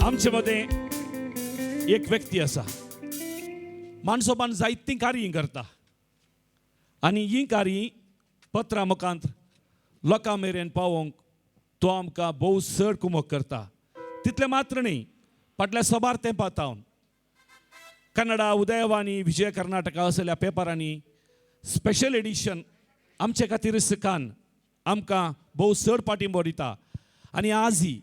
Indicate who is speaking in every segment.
Speaker 1: आमचे मध्ये एक व्यक्ती असा माणसोबान जायती कार्य करता आणि ही कार्य पत्रां मुखांत लोकां मेरेन पावोवंक तो आमकां भोव चड कुमक करता. तितले मात्र न्ही, फाटल्या सबार तेंपात हांव कन्नडा, उदयवाणी, विजय कर्नाटका असल्या पेपरांनी स्पेशल एडिशन आमचे खातीर कान आमकां भोव चड पाठिंबो दिता. आनी आजही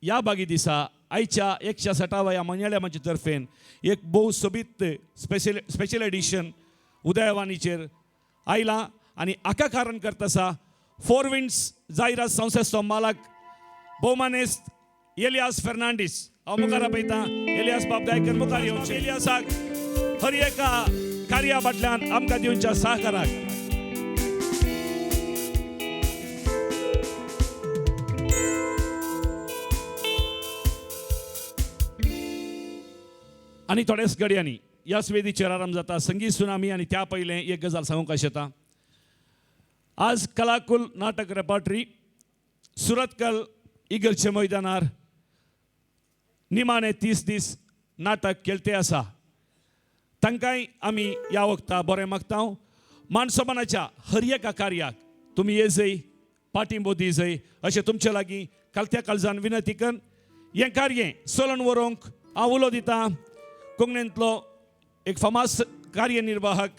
Speaker 1: ह्या बागी दिसा आयच्या 160व्या मंगळ्या मंच तर्फेन एक भोव सोबीत स्पेशल एडिशन उदयवाणीचेर आयलां आनी हाका कारण करता आसा फोर विंड्स जायरात संस्थेचो मालक भोवमानेस्त एलियास फेर्नांडीस. हांव मुखार आपयतां एलियास बाब दायकर मुखार येवचे. एलियासाक हर एका कार्या फाटल्यान आमकां दिवच्या सहकाराक आनी थोड्याच घडयांनी ह्या वेदीचेर आराम जाता संगीत सुनामी. आनी त्या पयलें एक गजाल सांगूंक येता. आज कलाकुल नाटक रेपार्टरी सुरतकल इगर्जे मैदानार निमाणे 30 दीस नाटक केल्ते आसा. तांकांय आमी ह्या वक्ता बरें मागता. मानसोबानाच्या हर एका कार्याक तुमी येजय, पाठिंबो दिजय अशें तुमचे लागीं कालत्या काळजान विनंती करून हें कार्य चलोवन व्हरूंक हांव उलो दितां कोंकणींतलो एक फामाद कार्यनिर्वाहक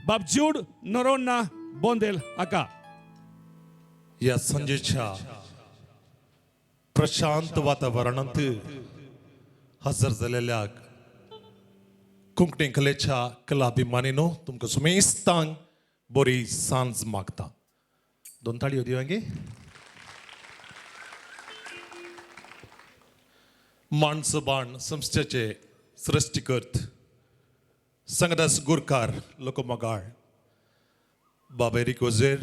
Speaker 1: बाब ज्यूड नोरोन्ना बोंदेल हाका.
Speaker 2: या संजेच्या प्रशांत वातावरणांत हजर जालेल्या कोंकणी कलेच्या कलाभिमानीनो तुमकां सुमेस्तांक बरी सांज मागता. दोन ताळयो दिवांगे. माणसोबाण संस्थेचे सृष्टिकर्त संगदास गुरकार लोकमगाळ बाबेरी कोजेर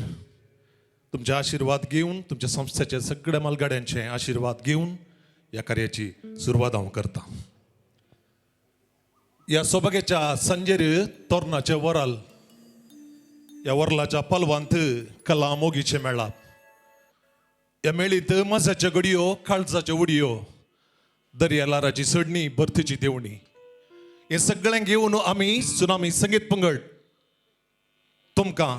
Speaker 2: तुमचे आशीर्वाद घेवन तुमच्या संस्थेचे सगळ्या मालगाड्यांचे आशीर्वाद घेवन ह्या कार्याची सुरवात हांव करता. ह्या सौभाग्याच्या संजेर तोरणाचे वराल ह्या वरलाच्या पलवांत कला मोगीचे मेळाप. ह्या मेळीत मजाच्या गडयो, काळजाच्यो उडयो, दर्यालाराची सडणी, बर्थीची देवणी हे सगळें घेवन आमी सुनामी संगीत पंगड तुमकां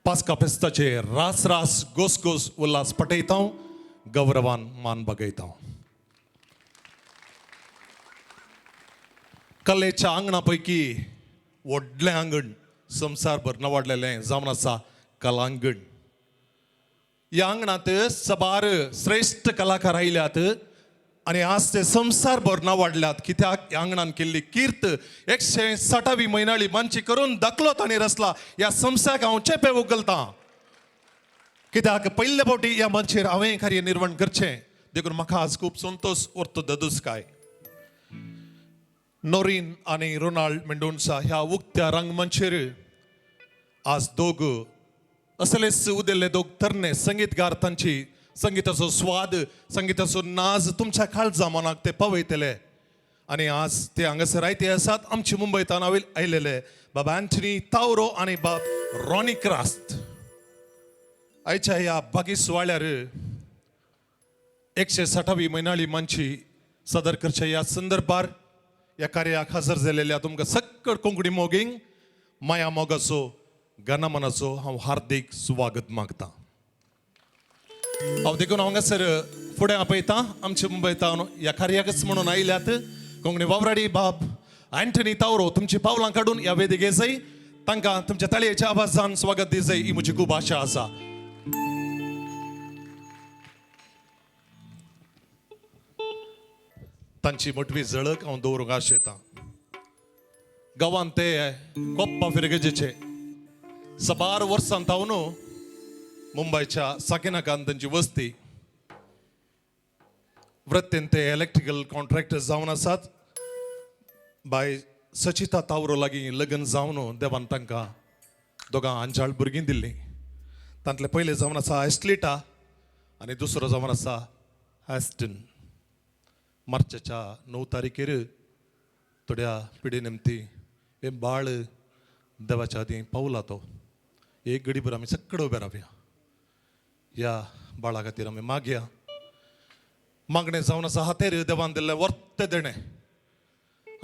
Speaker 2: पास्का फेस्ताचे रास रास गोस गोस उल्हास पटयता, गौरवान मान बगयता. कलेच्या आंगणा पैकी व्हडलें आंगण संवसारभर नावाडलेलें जावन आसा कलांगण. ह्या आंगणात सबार श्रेष्ठ कलाकार आयल्यात आनी आज ते संवसारभर नावाडल्यात. कित्याक ह्या आंगणान केल्ली कीर्त 160वी म्हयनाळी मांची करून दाखलो तांणी रचला. ह्या संस्थाक हांव चेपे उगलतां कित्याक पयले फावटी ह्या मंचेर हांवें कार्यनिर्वहण करचें देखून म्हाका आज खूब संतोश उरतो ददुस्काय. नोरीन आनी रोनाल्ड मेंडोन्सा ह्या उक्त्या रंगमंचेर आज दोग असलेच उदेले दोग तरणे संगीतगार तांची संगीताचो स्वाद, संगीताचो नाज तुमच्या काळजा मनाक ते पावयतले. आनी आज ते हांगासर आयते आसात आमचे मुंबयतान आयलेले बाब अँटनी तावरो आनी बाब रॉनी क्रास्त. आयच्या ह्या बागी सुवाळ्यार 160वी म्हयनाळी मंची सदर करच्या ह्या संदर्भार ह्या कार्याक हजर जालेल्या तुमकां सक्कड कोंकणी मोगींक माया मोगाचो गनामनाचो हांव हार्दिक स्वागत मागता. हांव देखून हांगासर फुडें आपयतां आमचे मुंबयतान ह्या कार्याकच म्हणून आयल्यात कोंकणी वावराडी बाब अँटनी तावरो. तुमची पावलां काडून ह्या वेदिक येजय, तांकां तुमच्या ताळयेच्या आवाजान स्वागत दिजय ही म्हजी खूब आशा आसा. तांची मोठवी झळक हांव दवरूंक आशेतां. गांवांत ते कोप्पा फिरगेजेचे सबार वर्सांत हांव न्हू मुंबयच्या साकिनाकांत तांची वस्ती वृत्तेन ते इलेक्ट्रिकल कॉन्ट्रॅक्टर जावन आसात. बाय सचिता तावरो लागीं लग्न जावन देवान तांकां दोगां अंजाळ भुरगीं दिल्लीं. तांतले पयले जावन आसा एस्ट्लिटा आनी दुसरो जावन आसा हॅस्टन. मार्चाच्या 9 तारीखेर थोड्या पिढी निमती हे बाळ देवाच्या आदी पावला. तो एक घडीभर आमी सक्कड उबे रावया. ह्या बाळा खातीर आमी मागया मागणें जावन आसा हातेर देवान दिल्लें वर्त देणें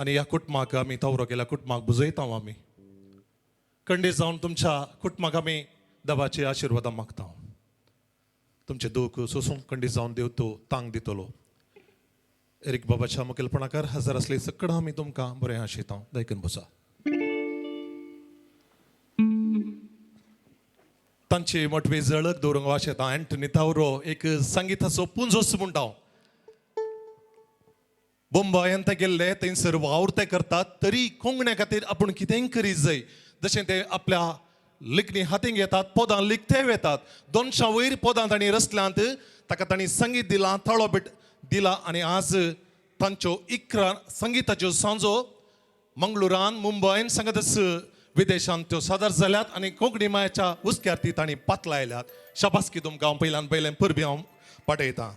Speaker 2: आनी ह्या कुटुंबाक आमी तवरो केल्या कुटुंबाक बुजयता आमी खंडीत जावन तुमच्या कुटुंबाक आमी देवाची आशिर्वाद मागता तुमचे दूख सोसून खंडीत जावन देव तूं तांग दितलो एरिक बाबाच्या मुखेलपणाकार हजर असले सगळं आमी तुमकां बरें आशेता दायकन बसा तांची मोठवी जळक दवरूंक वाशेता अँटनी तावरो एक संगीताचो पुंजोस म्हणटा बोंबायंत गेल्ले थंयसर वावुरते करतात तरी कोंगण्या खातीर आपूण कितेंय करीत जाय जशें ते आपल्या लिखणी हातीक घेतात पदां लिखते वेतात 200 वयर पदां तांणी रचल्यांत ताका तांणी संगीत दिलां ताळो बीट दिला आनी आज तांच्यो 11 संगीताच्यो सांजो मंगळुरान मुंबयन सांगतच विदेशांत त्यो सादर जाल्यात आनी कोंकणी मायेच्या उस्क्यार ती तांणी पातलायल्यात शाबासकी तुमकां हांव पयलें परबी हांव पाठयतां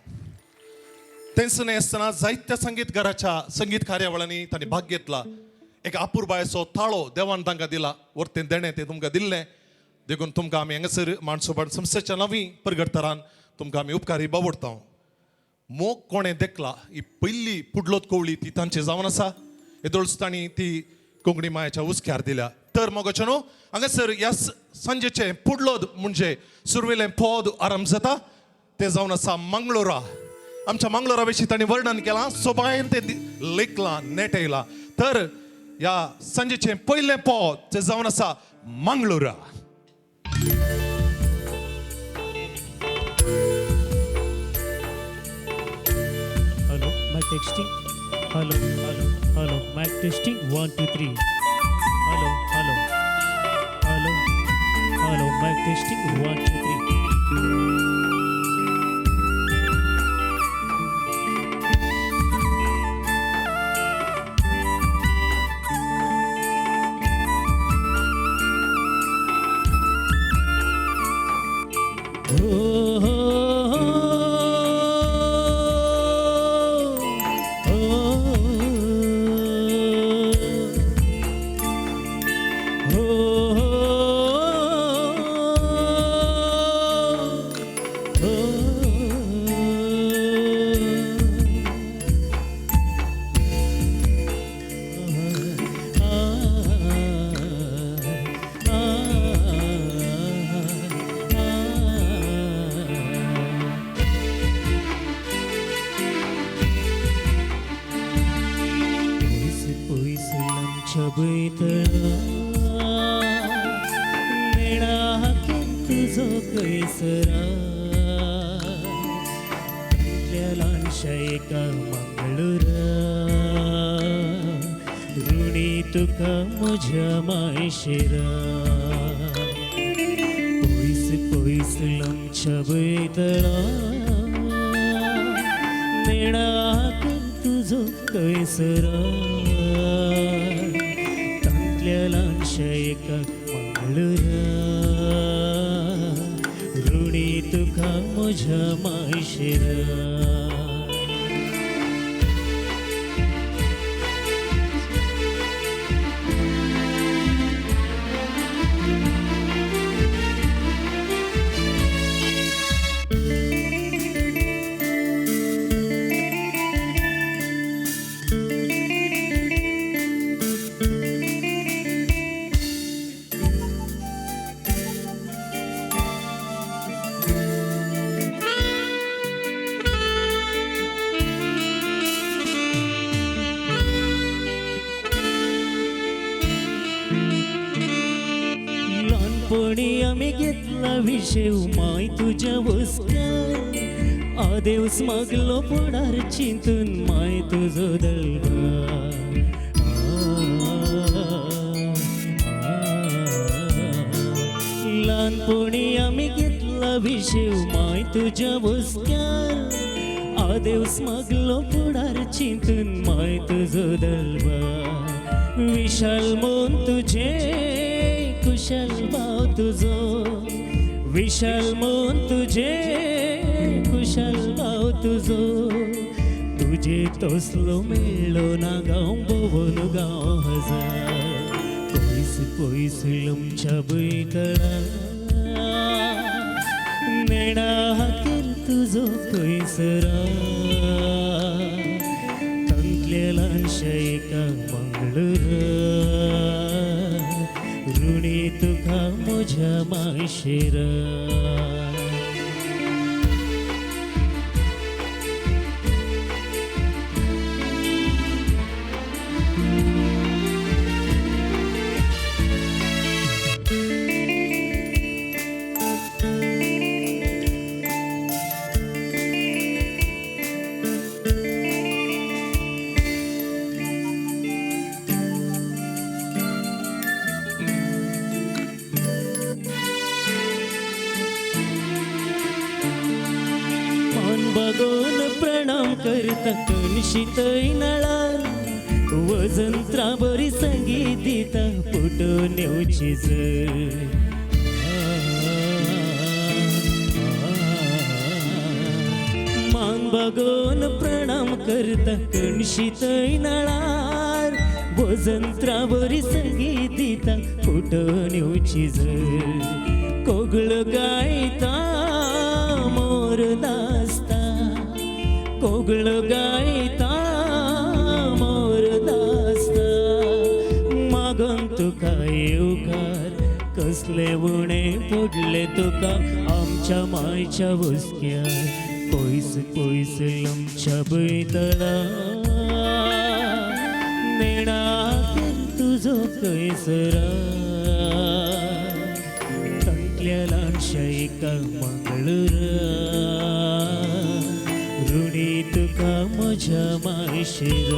Speaker 2: थंयसर आसतना जायत्या संगीतकाराच्या संगीत कार्यावळांनी तांणी भाग घेतला एक आपुरबायचो ताळो देवान तांकां दिला वर्तें देणें तें तुमकां दिल्लें देखून तुमकां आमी हांगासर माणसोबाण संस्थेच्या नवी परगडतरान तुमकां आमी उपकारी बावडटा मोग कोणें देखला ही पयली पुडलोत कोवळी ती तांचे जावन आसा येदोळच तांणी ती कोंकणी मायेच्या उस्क्यार दिल्या तर मोगाचे न्हू हांगासर ह्या सांजेचें पुडलोद म्हणजे सुरवेलें पोद आरंभ जाता तें जावन आसा मंगळुरा आमच्या मंगळुरा विशीं तांणी वर्णन केलां सोबायेन तें लेखलां नेटयलां तर ह्या सांजेचें पयलें पोद तें जावन आसा मंगळुरा
Speaker 3: Hello, mic testing. Hello, hello, hello. Mic testing. 1, 2, 3. Hello, hello, hello, hello. Mic testing. 1, 2, 3. तुका म्हज्या मायशेरा पयस पयस लांबच्या बैतळा नेणाक तुजो कैसरा तांतल्या ल्हानशा एका मंगळुरा ऋणी तुका म्हज्या मायशेरा आम्ही घेतला विषय माय तुझ्या वस्त्या आदेवस मागलो पडार चिंतून माय तुझो दळगा ल्हानपणी आम्ही घेतला विषय माय तुझ्या वस्त्या आदेवस मागलो पडार चिंतून माय तुझो दळगा विशाल मन तुझे कुशल भाव तुझो विशाल मन तुझे कुशल भाव तुझो तुझे तसलो मेळ्ळो ना गांव भोवन गांव हजार पयस पयस लोमच्या बैतळा नेणा हातीर तुजो कैसरा एका मंगळूर ऋणी तुका म्हज्या मायशेर मन बघून प्रणाम करता कणशीतय नळा वजंत्रा बरी संगीत दिता फुटून येवची मन बघून प्रणाम करता कणशीतय नळार वजंत्रा बरी संगीत दिता फुटून येवची कोगळ गायता मोर नाचता कोगळ गायता मोर नाचता मागन तुका येवकार कसले उणे पडले तुका आमच्या मायच्या हुस्क्यार पयस पयस आमच्या बैतळा नेणाक तुजो कैसरा ल्हानशा एका मंगळूर ऋणी तुका म्हज्या मायशेर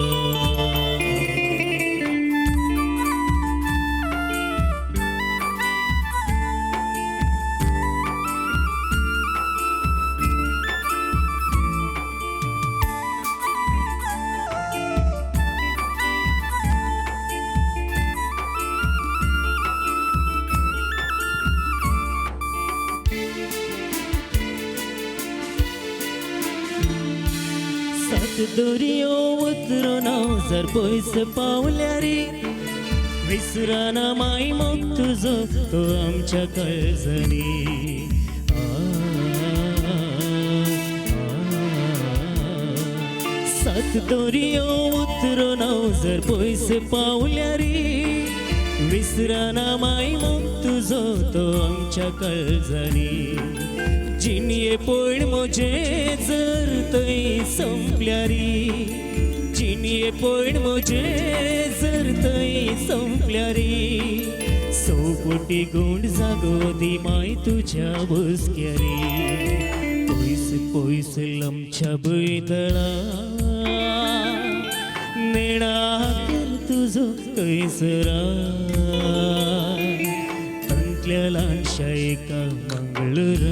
Speaker 3: सात दोरयो उतरून हांव जर पयस पावल्यार विसराना माय मोग तुजो तो आमच्या काळजांनी सात दोरयो उतरून हांव जर पयस पावल्यार विसराना माय मोग तुजो तो आमच्या काळजांनी जिणये पड म्हजे जर थंय संपल्यारी जिणये पड म्हजे जर थंय संपल्यारी सौपोटी गोंड जागो दी माय तुज्या बसक्यारी पयस पयस आमच्या बैतळा नेणाक तुजो कैसरा तंटल्या ल्हानशा एका मंगळूर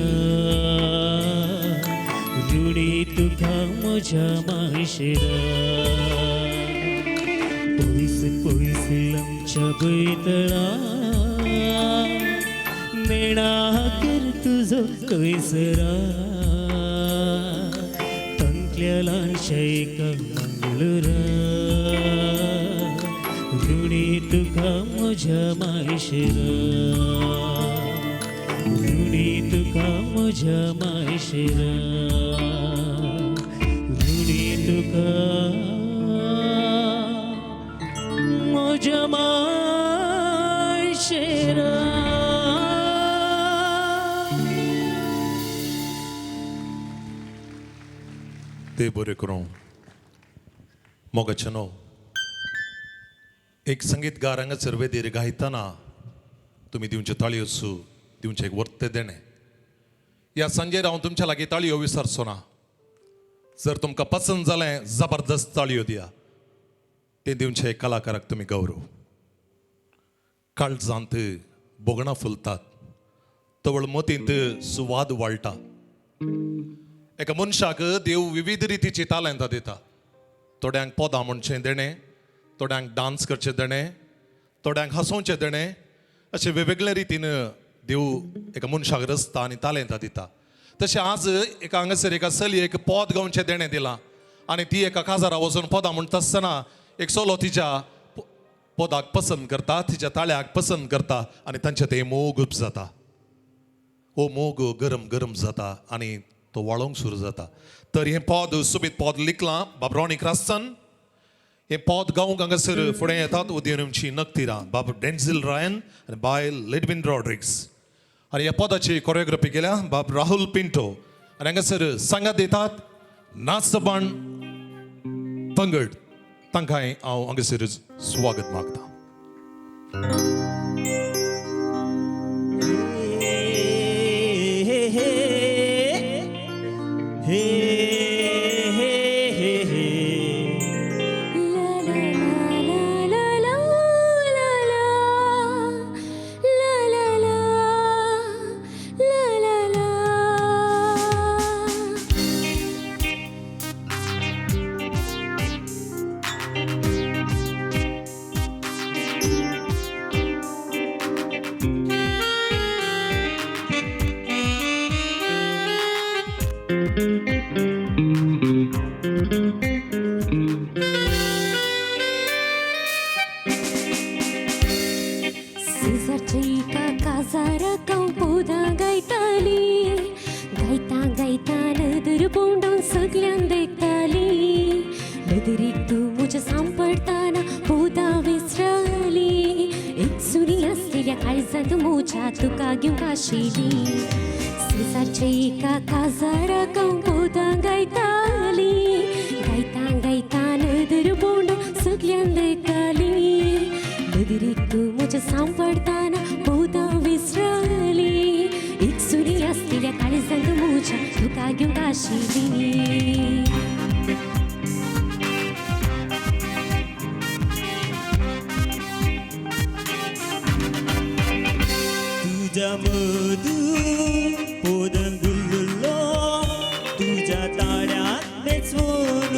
Speaker 3: ऋणी तुका म्हज्या मायशेर पयस पयस आमच्या बैतळा नेणाक तुजो कैसरा तंटल्या ल्हानशा एका मंगळूर ऋणी तुका म्हज्या मायशेर ऋणी तुका म्हज्या मायशेर ऋणी तुका म्हज्या मायशेर
Speaker 2: ते बरें करूं मोगाचें न्हू एक संगीतगार हांगासर वेदीर गायतना तुमी दिवच्यो ताळयो दिवचें एक वर्तें देणें ह्या सांजेर हांव तुमच्या लागीं ताळयो विसरचो ना जर तुमकां पसंद जालें जबरदस्त ताळयो दिया ते दिवचे कलाकाराक तुमी गौरव काळजांत बोगणां फुलतात तवळ मोतींत सुवाद वाळटा एका मनशाक देव विविध रितीची तालंतां दिता थोड्यांक पोदां म्हणचें देणें थोड्यांक डान्स करचें देणें थोड्यांक हांसोवचें देणें अशें वेगवेगळ्या रितीन देव एका मनशाक रचता आनी तालंतां दिता तशें आज एका हांगासर एका चलयेक पोद गावचें देणें दिलां आनी ती एका काजारा वचून पोदां म्हणटा आसतना एक चलो तिच्या पोदाक पसंद करता तिच्या ताळ्याक पसंद करता आनी तांचें तें मोग जाता हो मोग गरम गरम जाता आनी तो वाळोवंक सुरू जाता तर हें पोद सुबीत पोद लिखलां बाबरोनी क्रासन हे पॉद गावंक हांगासर फुडें येतात उद्योनमची नक्तीरा बाब डेन्झिल रायन आनी बाय लिडविन रॉड्रिग्स आनी ह्या पदाची कोरिओग्राफी केल्या बाब राहुल पिंटो आनी हांगासर सांगात दितात नाचबाण पंगड तांकांय हांव हांगासर स्वागत मागता.
Speaker 4: Sisarchika kazara kampoda gaitali gaita gaita nadur pondon saglan dektali nadirik tu mujhe sampadtana poda visrali ek suni aslelia kaizat mucha tuka gyun kashili Sisarchika kazara kampoda gaitali gaita gaita nadur pondon saglan dektali नदिरीक तू मुझे सांपडताना बहुधा विसरली एक सुरी असलेल्या काळजात मुझ्या तुका घेऊन काशिली
Speaker 5: तुझ्या मधू पोदंगुल्लो तुझ्या ताळ्यात नेचवून